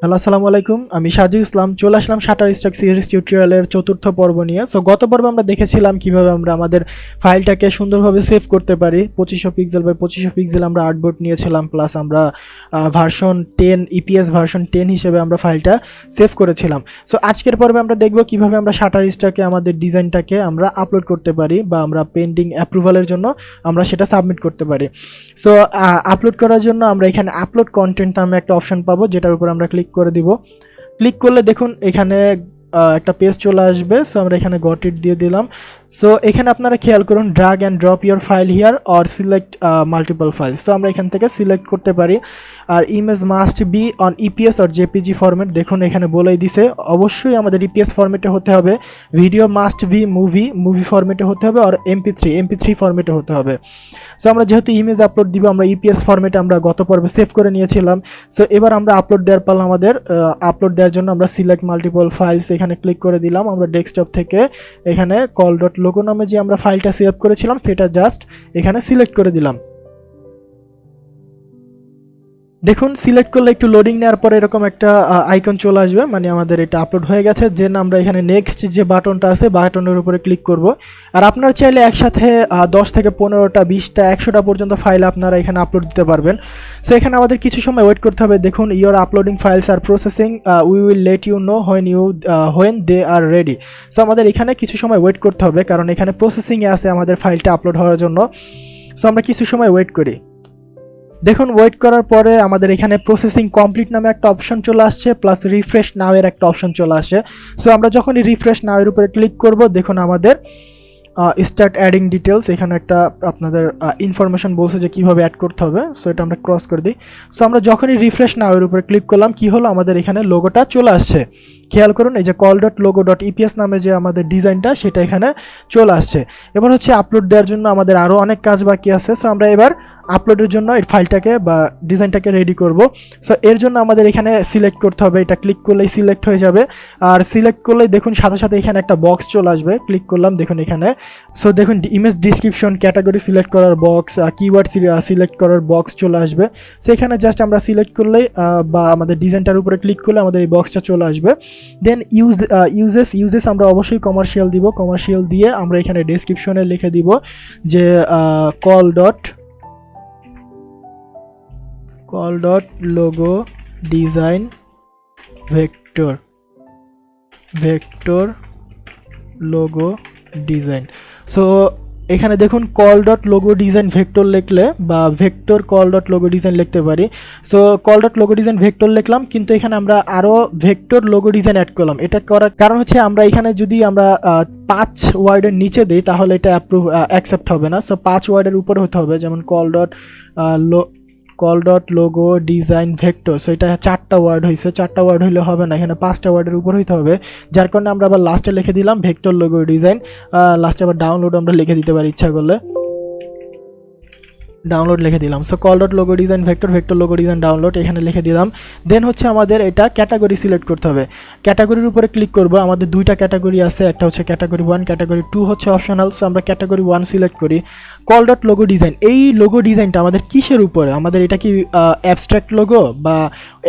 Hello, আসসালামু আলাইকুম। আমি সাজু ইসলাম চলে আসলাম শাটারস্টক সিরিজ টিউটোরিয়ালের চতুর্থ পর্ব নিয়ে। সো গত পর্বে আমরা দেখেছিলাম কিভাবে আমরা আমাদের ফাইলটাকে সুন্দরভাবে সেভ করতে পারি। 2500 পিক্সেল বাই 2500 পিক্সেল আমরা আর্টবোর্ড নিয়েছিলাম, প্লাস আমরা ভার্সন 10 ইপিএস ভার্সন 10 হিসেবে আমরা ফাইলটা সেভ করেছিলাম। সো আজকের পর্বে আমরা দেখব কিভাবে আমরা শাটারস্টকে আমাদের ডিজাইনটাকে আমরা আপলোড করতে পারি, বা আমরা পেন্ডিং অ্যাপ্রুভালের জন্য আমরা সেটা সাবমিট করতে পারি। সো আপলোড করার জন্য আমরা এখানে আপলোড কন্টেন্ট নামে একটা অপশন পাবো, যেটার উপর আমরা ক্লিক করে দিব। ক্লিক করলে দেখুন এখানে একটা পেজ চলে আসবে। সো আমরা এখানে গট ইট দিয়ে দিলাম। সো এখানে আপনারা খেয়াল করুন, drag and drop your file here or select multiple file. So আমরা এখান থেকে সিলেক্ট করতে পারি। আর image must be on EPS or JPG format, দেখুন এখানে বলেই দিছে অবশ্যই আমাদের ইপিএস ফরম্যাটে হতে হবে। ভিডিও মাস্ট বি মুভি ফরম্যাটে হতে হবে, আর এমপি3 ফরম্যাটে হতে হবে। সো আমরা যেহেতু ইমেজ আপলোড দিব, আমরা ইপিএস ফরম্যাটে আমরা গত পর্বে সেভ করে নিয়েছিলাম। সো এবার আমরা আপলোড দেওয়ার পালা আমাদের। আপলোড দেওয়ার জন্য আমরা সিলেক্ট মাল্টিপল ফাইলস এখানে ক্লিক করে দিলাম। আমরা ডেস্কটপ থেকে এখানে কল ডট লোগো নামে যে আমরা ফাইলটা সেভ করেছিলাম সেটা জাস্ট এখানে সিলেক্ট করে দিলাম। দেখুন সিলেক্ট করলে একটু লোডিং নেওয়ার পরে এরকম একটা আইকন চলে আসবে, মানে আমাদের এটা আপলোড হয়ে গেছে। যেন আমরা এখানে নেক্সট যে বাটনটা আছে বাটনের উপরে ক্লিক করব। আর আপনারা চাইলে একসাথে 10 থেকে 15টা 20টা 100টা পর্যন্ত ফাইল আপনারা এখানে আপলোড দিতে পারবেন। সো এখানে আমাদের কিছু সময় ওয়েট করতে হবে। দেখুন your uploading files are processing, we will let you know when they are ready. So আমাদের এখানে কিছু সময় ওয়েট করতে হবে, কারণ এখানে প্রসেসিংয়ে আছে আমাদের ফাইলটা আপলোড হওয়ার জন্য। সো আমরা কিছু সময় ওয়েট করি। দেখুন ওয়েট করার পরে আমাদের এখানে প্রসেসিং কমপ্লিট নামে একটা অপশন চলে আসছে, প্লাস রিফ্রেশ নাও এর একটা অপশন চলে আসে। সো আমরা যখনই রিফ্রেশ নাও এর উপরে ক্লিক করব, দেখুন আমাদের স্টার্ট অ্যাডিং ডিটেলস, এখানে একটা আপনাদের ইনফরমেশন বলছে যে কীভাবে অ্যাড করতে হবে। সো এটা আমরা ক্রস করে দিই। সো আমরা যখনই রিফ্রেশ নাও এর উপরে ক্লিক করলাম, কি হলো, আমাদের এখানে লোগোটা চলে আসছে। খেয়াল করুন এই যে call dot logo dot EPS নামে যে আমাদের ডিজাইনটা সেটা এখানে চলে আসছে। এবার হচ্ছে আপলোড দেওয়ার জন্য আমাদের আরও অনেক কাজ বাকি আছে। সো আমরা এবার আপলোডের জন্য এই ফাইলটাকে বা ডিজাইনটাকে রেডি করব। সো এর জন্য আমাদের এখানে সিলেক্ট করতে হবে। এটা ক্লিক করলেই সিলেক্ট হয়ে যাবে। আর সিলেক্ট করলেই দেখুন সাথে সাথে এখানে একটা বক্স চলে আসবে। ক্লিক করলাম, দেখুন এখানে। সো দেখুন ইমেজ ডিসক্রিপশন, ক্যাটাগরি সিলেক্ট করার বক্স, কিওয়ার্ড সিলেক্ট করার বক্স চলে আসবে। সো এখানে জাস্ট আমরা সিলেক্ট করলেই বা আমাদের ডিজাইনটার উপরে ক্লিক করলে আমাদের এই বক্সটা চলে আসবে। দেন ইউজেস আমরা অবশ্যই কমার্শিয়াল দিব। কমার্শিয়াল দিয়ে আমরা এখানে ডেসক্রিপশনে লিখে দিব যে call dot logo design vector logo design. So এখানে দেখুন call dot logo design vector লিখলে বা vector call dot logo design লিখতে পারি। So call dot logo design vector লিখলাম, কিন্তু এখানে আমরা আরও ভেক্টর লোগো ডিজাইন অ্যাড করলাম। এটা করার কারণ হচ্ছে আমরা এখানে যদি আমরা 5 ওয়ার্ডের নিচে দিই তাহলে এটা অ্যাকসেপ্ট হবে না। সো 5 ওয়ার্ডের উপরে হতে হবে, যেমন call dot logo design vector. So এটা 4টা ওয়ার্ড হয়েছে, 4টা ওয়ার্ড হইলে হবে না, এখানে 5টা ওয়ার্ডের উপর হইতে হবে। যার কারণে আমরা আবার লাস্টে লিখে দিলাম ভেক্টর লোগো ডিজাইন। লাস্টে আবার ডাউনলোড আমরা লিখে দিতে পারি ইচ্ছা করলে, ডাউনলোড লিখে দিলাম। So call dot logo design vector logo design download এখানে লিখে দিলাম। দেন হচ্ছে আমাদের এটা ক্যাটাগরি সিলেক্ট করতে হবে। ক্যাটাগরির উপরে ক্লিক করব। আমাদের 2টা ক্যাটাগরি আছে, একটা হচ্ছে ক্যাটাগরি 1, ক্যাটাগরি 2 হচ্ছে অপশনাল। সো আমরা ক্যাটাগরি 1 সিলেক্ট করি। কল ডট লোগো ডিজাইন, এই লোগো ডিজাইনটা আমাদের কিসের উপরে? আমাদের এটা কি অ্যাবস্ট্রাক্ট লোগো বা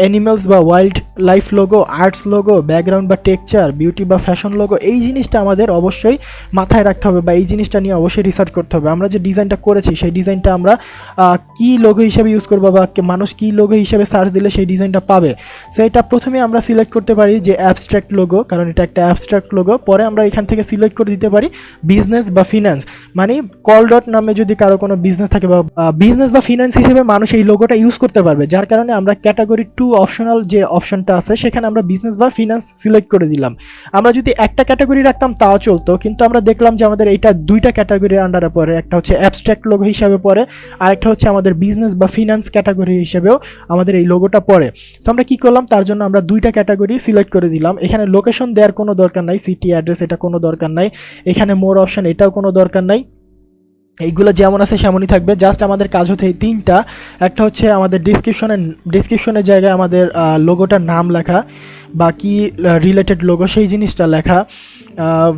অ্যানিমেলস বা wild life logo, arts logo, background বা টেক্সচার, বিউটি বা ফ্যাশন লোগো? এই জিনিসটা আমাদের অবশ্যই মাথায় রাখতে হবে, বা এই জিনিসটা নিয়ে অবশ্যই রিসার্চ করতে হবে। আমরা যে ডিজাইনটা করেছি সেই ডিজাইনটা আমরা কি লোগো হিসেবে ইউজ করবো, বা মানুষ কি লোগো হিসেবে সার্চ দিলে সেই ডিজাইনটা পাবে। সো এটা প্রথমে আমরা সিলেক্ট করতে পারি যে অ্যাবস্ট্রাক্ট লোগো, কারণ এটা একটা অ্যাবস্ট্রাক্ট লোগো। পরে আমরা এখান থেকে সিলেক্ট করে দিতে পারি বিজনেস বা ফিন্যান্স, মানে কল ডট নামে যদি কারো কোনো বিজনেস থাকে বা বিজনেস বা ফিন্যান্স হিসেবে মানুষ এই লোগোটা ইউজ করতে পারবে। যার কারণে আমরা ক্যাটাগরি 2 অপশনাল যে অপশনটা আছে সেখানে আমরা বিজনেস বা ফিন্যান্স সিলেক্ট করে দিলাম। আমরা যদি একটা ক্যাটাগরি রাখতাম তাও চলতো, কিন্তু আমরা দেখলাম যে আমাদের এটা 2টা ক্যাটাগরি আন্ডারে পড়ে। একটা হচ্ছে অ্যাবস্ট্রাক্ট লোগো হিসাবে পড়ে, আর একটা হচ্ছে আমাদের বিজনেস বা ফিন্যান্স ক্যাটাগরি হিসেবেও আমাদের এই লোগোটা পড়ে। সো আমরা কি করলাম, তার জন্য আমরা 2টা ক্যাটাগরি সিলেক্ট করে দিলাম। এখানে লোকেশন দেওয়ার কোনো দরকার নাই, সিটি অ্যাড্রেস এটা কোনো দরকার নাই। এখানে মোর অপশন এটাও কোনো দরকার নাই। এইগুলো যেমন আছে সেমনই থাকবে। জাস্ট আমাদের কাজ হচ্ছে এই 3টা। একটা হচ্ছে আমাদের ডিসক্রিপশনের জায়গায় আমাদের লোগোটার নাম লেখা বা কি রিলেটেড লোগো সেই জিনিসটা লেখা।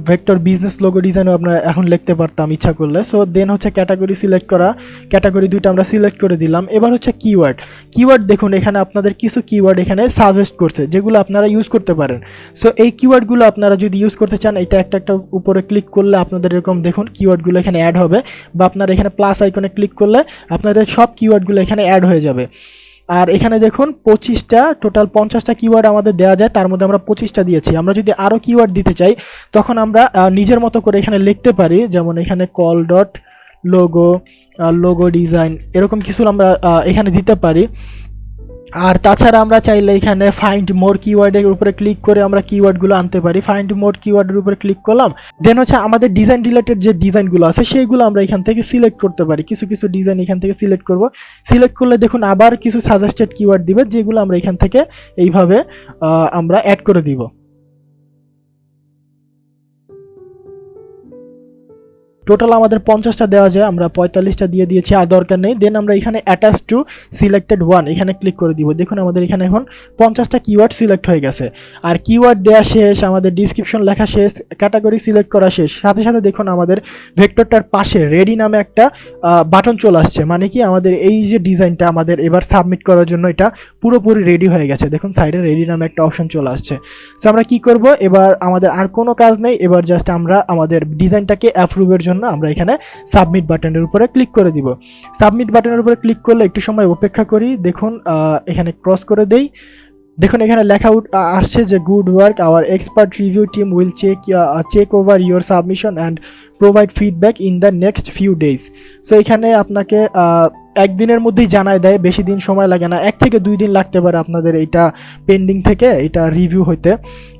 ভেক্টর বিজনেস লোগো ডিজাইনও আমরা এখন লিখতে পারতাম ইচ্ছা করলে। সো দেন হচ্ছে ক্যাটাগরি সিলেক্ট করা, ক্যাটাগরি দুইটা আমরা সিলেক্ট করে দিলাম। এবার হচ্ছে কিওয়ার্ড দেখুন এখানে আপনাদের কিছু কিওয়ার্ড এখানে সাজেস্ট করছে যেগুলো আপনারা ইউজ করতে পারেন। সো এই কিওয়ার্ডগুলো আপনারা যদি ইউজ করতে চান এটা একটা উপরে ক্লিক করলে আপনাদের এরকম দেখুন কিওয়ার্ডগুলো এখানে অ্যাড হবে, বা আপনারা এখানে প্লাস আইকনে ক্লিক করলে আপনাদের সব কিওয়ার্ডগুলো এখানে অ্যাড হয়ে যাবে। আর এখানে দেখুন 25টা টোটাল 50টা কিওয়ার্ড আমাদের দেওয়া যায়, তার মধ্যে আমরা 25টা দিয়েছি। আমরা যদি আরও কিওয়ার্ড দিতে চাই তখন আমরা নিজের মতো করে এখানে লিখতে পারি, যেমন এখানে কল ডট লোগো ডিজাইন এরকম কিছু আমরা এখানে দিতে পারি। আর তাছাড়া আমরা চাইলে এখানে ফাইন্ড মোর কিওয়ার্ডের উপরে ক্লিক করে আমরা কিওয়ার্ডগুলো আনতে পারি। ফাইন্ড মোর কিওয়ার্ডের উপরে ক্লিক করলাম, দেন হচ্ছে আমাদের ডিজাইন রিলেটেড যে ডিজাইনগুলো আছে সেইগুলো আমরা এখান থেকে সিলেক্ট করতে পারি। কিছু কিছু ডিজাইন এখান থেকে সিলেক্ট করব, সিলেক্ট করলে দেখুন আবার কিছু সাজেস্টেড কিওয়ার্ড দিবে যেগুলো আমরা এখান থেকে এইভাবে আমরা অ্যাড করে দিব। টোটাল আমাদের 50টা দেওয়া যায়, আমরা 45টা দিয়ে দিয়েছি, আর দরকার নেই। দেন আমরা এখানে অ্যাটাচ টু সিলেক্টেড ওয়ান এখানে ক্লিক করে দিব। দেখুন আমাদের এখানে এখন 50টা কিওয়ার্ড সিলেক্ট হয়ে গেছে। আর কিওয়ার্ড দেওয়া শেষ, আমাদের ডিসক্রিপশন লেখা শেষ, ক্যাটাগরি সিলেক্ট করা শেষ, সাথে সাথে দেখুন আমাদের ভেক্টরটার পাশে রেডি নামে একটা বাটন চলে আসছে। মানে কি আমাদের এই যে ডিজাইনটা আমাদের এবার সাবমিট করার জন্য এটা পুরোপুরি রেডি হয়ে গেছে। দেখুন সাইডে রেডি নামে একটা অপশন চলে আসছে। সো আমরা কি করব, এবার আমাদের আর কোনো কাজ নেই, এবার জাস্ট আমরা আমাদের ডিজাইনটাকে অ্যাপ্রুভের জন্য আমরা এখানে সাবমিট বাটনের উপরে ক্লিক করে দিব। সাবমিট বাটনের উপরে ক্লিক করলে একটু সময় অপেক্ষা করি। দেখুন এখানে ক্রস করে দেই, দেখুন এখানে লেখা আসছে যে good work, our expert review team will check over your submission and provide feedback in the next few days. So এখানে আপনাকে একদিনের মধ্যেই জানায় দেয়, বেশি দিন সময় লাগে না, 1 থেকে 2 দিন লাগতে পারে আপনাদের এইটা পেন্ডিং থেকে এটা রিভিউ হইতে।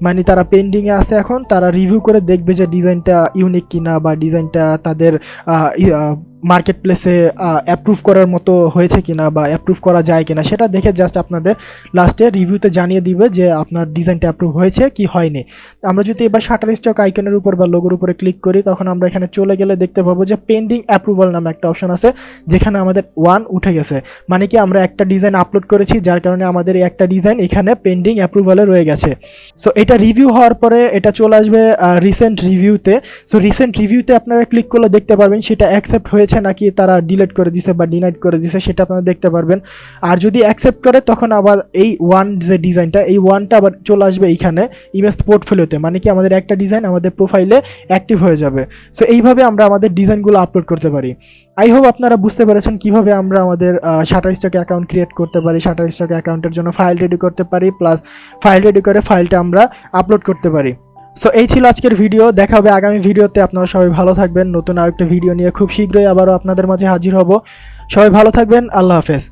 মানে তারা পেন্ডিংয়ে আছে, এখন তারা রিভিউ করে দেখবে যে ডিজাইনটা ইউনিক কিনা বা ডিজাইনটা তাদের মার্কেট প্লেসে অ্যাপ্রুভ করার মতো হয়েছে কিনা বা অ্যাপ্রুভ করা যায় কিনা, সেটা দেখে জাস্ট আপনাদের লাস্টে রিভিউতে জানিয়ে দিবে যে আপনার ডিজাইনটা অ্যাপ্রুভ হয়েছে কি হয়নি। আমরা যদি এবার শাটারস্টক আইকনের উপর বা লোগোর উপরে ক্লিক করি তখন আমরা এখানে চলে গেলে দেখতে পাবো যে পেন্ডিং অ্যাপ্রুভাল নামে একটা অপশন আছে, যেখানে আমাদের 1 উঠে গেছে। মানে কি আমরা একটা ডিজাইন আপলোড করেছি, যার কারণে আমাদের এই একটা ডিজাইন এখানে পেন্ডিং অ্যাপ্রুভালে রয়ে গেছে। সো এটা রিভিউ হওয়ার পরে এটা চলে আসবে রিসেন্ট রিভিউতে। সো রিসেন্ট রিভিউতে আপনারা ক্লিক করলে দেখতে পারবেন সেটা অ্যাকসেপ্ট হয়েছে নাকি তারা ডিলিট করে দিছে বা ডিনাইট করে দিছে, সেটা আপনারা দেখতে পারবেন। আর যদি অ্যাকসেপ্ট করে তখন আবার এই 1 যে ডিজাইনটা, এই 1টা আবার চলে আসবে এইখানে ইমেজ পোর্টফোলিওতে। মানে কি আমাদের একটা ডিজাইন আমাদের প্রোফাইলে অ্যাক্টিভ হয়ে যাবে। সো এইভাবে আমরা আমাদের ডিজাইনগুলো আপলোড করতে পারি। আই হোপ আপনারা বুঝতে পেরেছেন কিভাবে আমরা আমাদের শাটারস্টক অ্যাকাউন্ট ক্রিয়েট করতে পারি, শাটারস্টক অ্যাকাউন্টের জন্য ফাইল রেডি করতে পারি, প্লাস ফাইল রেডি করে ফাইলটা আমরা আপলোড করতে পারি। সো এই ছিল আজকের ভিডিও, দেখা হবে আগামী ভিডিওতে। আপনারা সবাই ভালো থাকবেন, নতুন আরেকটা ভিডিও নিয়ে খুব শীঘ্রই আবারও আপনাদের মাঝে হাজির হব। সবাই ভালো থাকবেন, আল্লাহ হাফেজ।